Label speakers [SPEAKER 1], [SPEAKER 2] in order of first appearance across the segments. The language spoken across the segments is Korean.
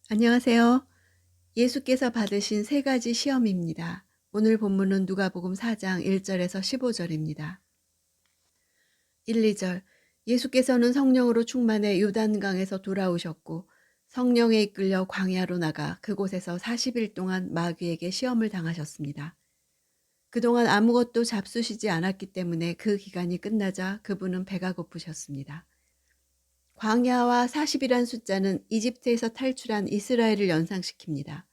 [SPEAKER 1] 안녕하세요. 예수께서 받으신 세 가지 시험입니다. 오늘 본문은 누가복음 4장 1절에서 15절입니다. 1, 2절. 예수께서는 성령으로 충만해 요단강에서 돌아오셨고 성령에 이끌려 광야로 나가 그곳에서 40일 동안 마귀에게 시험을 당하셨습니다. 그동안 아무것도 잡수시지 않았기 때문에 그 기간이 끝나자 그분은 배가 고프셨습니다. 광야와 40이란 숫자는 이집트에서 탈출한 이스라엘을 연상시킵니다.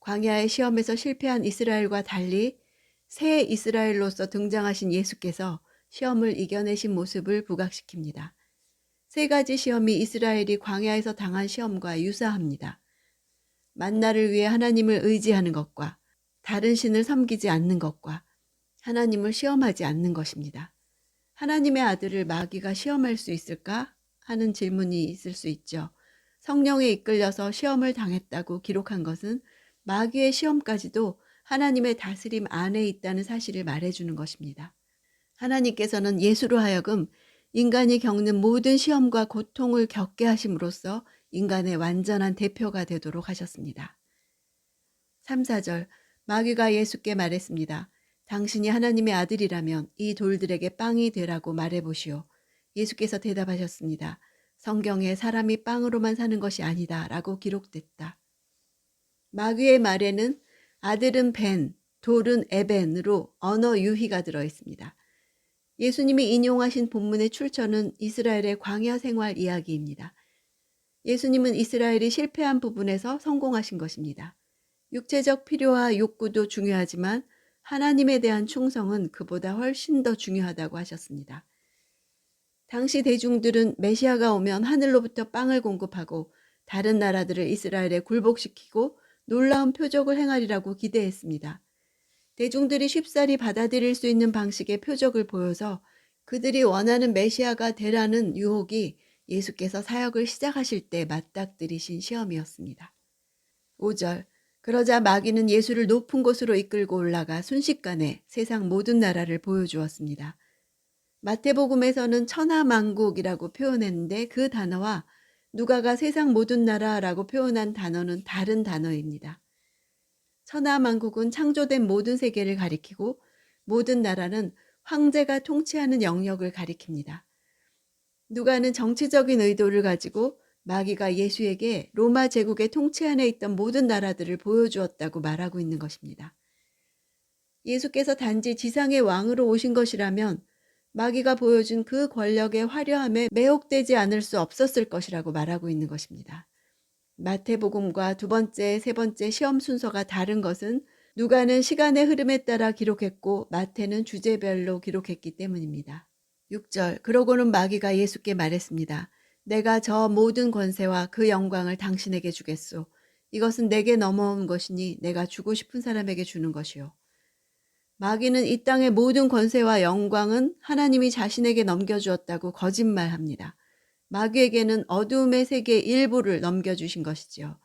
[SPEAKER 1] 광야의 시험에서 실패한 이스라엘과 달리 새 이스라엘로서 등장하신 예수께서 시험을 이겨내신 모습을 부각시킵니다. 세 가지 시험이 이스라엘이 광야에서 당한 시험과 유사합니다. 만나를 위해 하나님을 의지하는 것과 다른 신을 섬기지 않는 것과 하나님을 시험하지 않는 것입니다. 하나님의 아들을 마귀가 시험할 수 있을까 하는 질문이 있을 수 있죠. 성령에 이끌려서 시험을 당했다고 기록한 것은 마귀의 시험까지도 하나님의 다스림 안에 있다는 사실을 말해주는 것입니다. 하나님께서는 예수로 하여금 인간이 겪는 모든 시험과 고통을 겪게 하심으로써 인간의 완전한 대표가 되도록 하셨습니다. 3, 4절. 마귀가 예수께 말했습니다. 당신이 하나님의 아들이라면 이 돌들에게 빵이 되라고 말해보시오. 예수께서 대답하셨습니다. 성경에 사람이 빵으로만 사는 것이 아니다 라고 기록됐다. 마귀의 말에는 아들은 벤, 돌은 에벤으로 언어 유희가 들어있습니다. 예수님이 인용하신 본문의 출처는 이스라엘의 광야 생활 이야기입니다. 예수님은 이스라엘이 실패한 부분에서 성공하신 것입니다. 육체적 필요와 욕구도 중요하지만 하나님에 대한 충성은 그보다 훨씬 더 중요하다고 하셨습니다. 당시 대중들은 메시아가 오면 하늘로부터 빵을 공급하고 다른 나라들을 이스라엘에 굴복시키고 놀라운 표적을 행하리라고 기대했습니다. 대중들이 쉽사리 받아들일 수 있는 방식의 표적을 보여서 그들이 원하는 메시아가 되라는 유혹이 예수께서 사역을 시작하실 때 맞닥뜨리신 시험이었습니다. 5절. 그러자 마귀는 예수를 높은 곳으로 이끌고 올라가 순식간에 세상 모든 나라를 보여주었습니다. 마태복음에서는 천하만국이라고 표현했는데 그 단어와 누가가 세상 모든 나라라고 표현한 단어는 다른 단어입니다. 천하만국은 창조된 모든 세계를 가리키고 모든 나라는 황제가 통치하는 영역을 가리킵니다. 누가는 정치적인 의도를 가지고 마귀가 예수에게 로마 제국의 통치 안에 있던 모든 나라들을 보여주었다고 말하고 있는 것입니다. 예수께서 단지 지상의 왕으로 오신 것이라면 마귀가 보여준 그 권력의 화려함에 매혹되지 않을 수 없었을 것이라고 말하고 있는 것입니다. 마태복음과 두 번째, 세 번째 시험 순서가 다른 것은 누가는 시간의 흐름에 따라 기록했고 마태는 주제별로 기록했기 때문입니다. 6절. 그러고는 마귀가 예수께 말했습니다. 내가 저 모든 권세와 그 영광을 당신에게 주겠소. 이것은 내게 넘어온 것이니 내가 주고 싶은 사람에게 주는 것이요. 마귀는 이 땅의 모든 권세와 영광은 하나님이 자신에게 넘겨주었다고 거짓말합니다. 마귀에게는 어두움의 세계 일부를 넘겨주신 것이지요.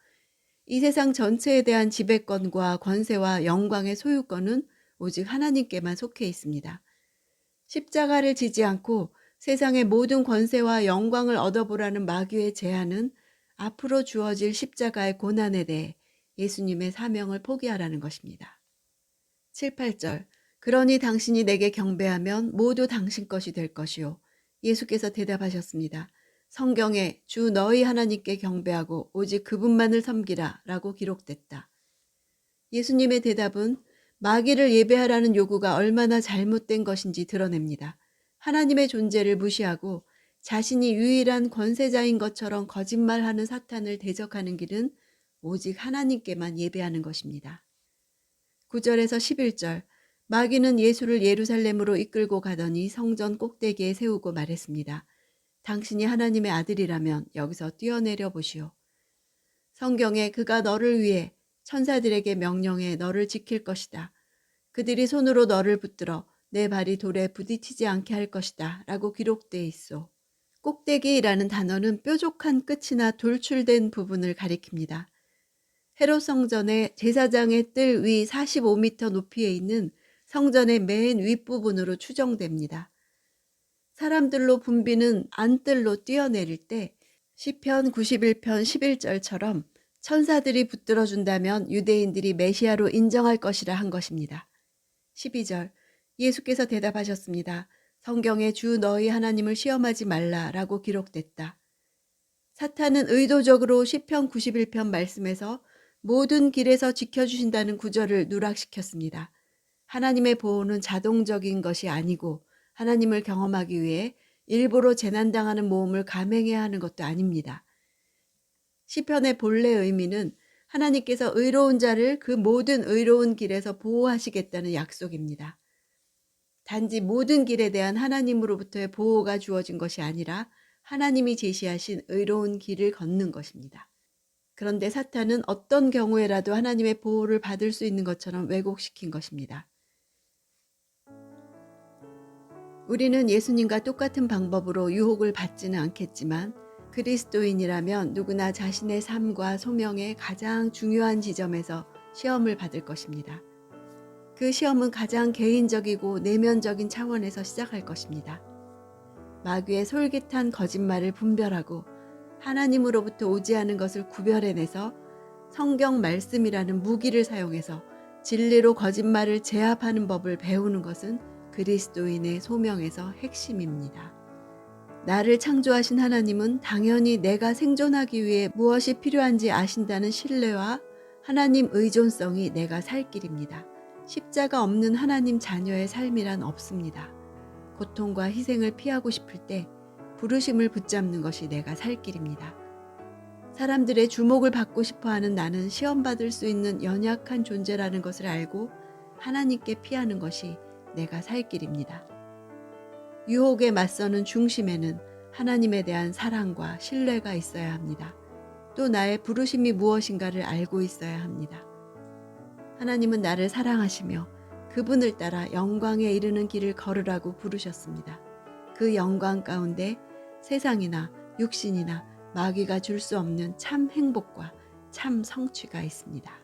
[SPEAKER 1] 이 세상 전체에 대한 지배권과 권세와 영광의 소유권은 오직 하나님께만 속해 있습니다. 십자가를 지지 않고 세상의 모든 권세와 영광을 얻어보라는 마귀의 제안은 앞으로 주어질 십자가의 고난에 대해 예수님의 사명을 포기하라는 것입니다. 7, 8절. 그러니 당신이 내게 경배하면 모두 당신 것이 될 것이요. 예수께서 대답하셨습니다. 성경에 주 너희 하나님께 경배하고 오직 그분만을 섬기라 라고 기록됐다. 예수님의 대답은 마귀를 예배하라는 요구가 얼마나 잘못된 것인지 드러냅니다. 하나님의 존재를 무시하고 자신이 유일한 권세자인 것처럼 거짓말하는 사탄을 대적하는 길은 오직 하나님께만 예배하는 것입니다. 9절에서 11절. 마귀는 예수를 예루살렘으로 이끌고 가더니 성전 꼭대기에 세우고 말했습니다. 당신이 하나님의 아들이라면 여기서 뛰어내려 보시오. 성경에 그가 너를 위해 천사들에게 명령해 너를 지킬 것이다. 그들이 손으로 너를 붙들어 내 발이 돌에 부딪히지 않게 할 것이다 라고 기록돼 있어. 꼭대기라는 단어는 뾰족한 끝이나 돌출된 부분을 가리킵니다. 헤롯 성전의 제사장의 뜰 위 45m 높이에 있는 성전의 맨 윗부분으로 추정됩니다. 사람들로 붐비는 안뜰로 뛰어내릴 때 시편 91편 11절처럼 천사들이 붙들어준다면 유대인들이 메시아로 인정할 것이라 한 것입니다. 12절 예수께서 대답하셨습니다. 성경에 주 너희 하나님을 시험하지 말라라고 기록됐다. 사탄은 의도적으로 시편 91편 말씀에서 모든 길에서 지켜주신다는 구절을 누락시켰습니다. 하나님의 보호는 자동적인 것이 아니고 하나님을 경험하기 위해 일부러 재난당하는 모험을 감행해야 하는 것도 아닙니다. 시편의 본래 의미는 하나님께서 의로운 자를 그 모든 의로운 길에서 보호하시겠다는 약속입니다. 단지 모든 길에 대한 하나님으로부터의 보호가 주어진 것이 아니라 하나님이 제시하신 의로운 길을 걷는 것입니다. 그런데 사탄은 어떤 경우에라도 하나님의 보호를 받을 수 있는 것처럼 왜곡시킨 것입니다. 우리는 예수님과 똑같은 방법으로 유혹을 받지는 않겠지만 그리스도인이라면 누구나 자신의 삶과 소명의 가장 중요한 지점에서 시험을 받을 것입니다. 그 시험은 가장 개인적이고 내면적인 차원에서 시작할 것입니다. 마귀의 솔깃한 거짓말을 분별하고 하나님으로부터 오지 않은 것을 구별해내서 성경 말씀이라는 무기를 사용해서 진리로 거짓말을 제압하는 법을 배우는 것은 그리스도인의 소명에서 핵심입니다. 나를 창조하신 하나님은 당연히 내가 생존하기 위해 무엇이 필요한지 아신다는 신뢰와 하나님 의존성이 내가 살 길입니다. 십자가 없는 하나님 자녀의 삶이란 없습니다. 고통과 희생을 피하고 싶을 때 부르심을 붙잡는 것이 내가 살 길입니다. 사람들의 주목을 받고 싶어하는 나는 시험받을 수 있는 연약한 존재라는 것을 알고 하나님께 피하는 것이 내가 살 길입니다. 유혹에 맞서는 중심에는 하나님에 대한 사랑과 신뢰가 있어야 합니다. 또 나의 부르심이 무엇인가를 알고 있어야 합니다. 하나님은 나를 사랑하시며 그분을 따라 영광에 이르는 길을 걸으라고 부르셨습니다. 그 영광 가운데 세상이나 육신이나 마귀가 줄 수 없는 참 행복과 참 성취가 있습니다.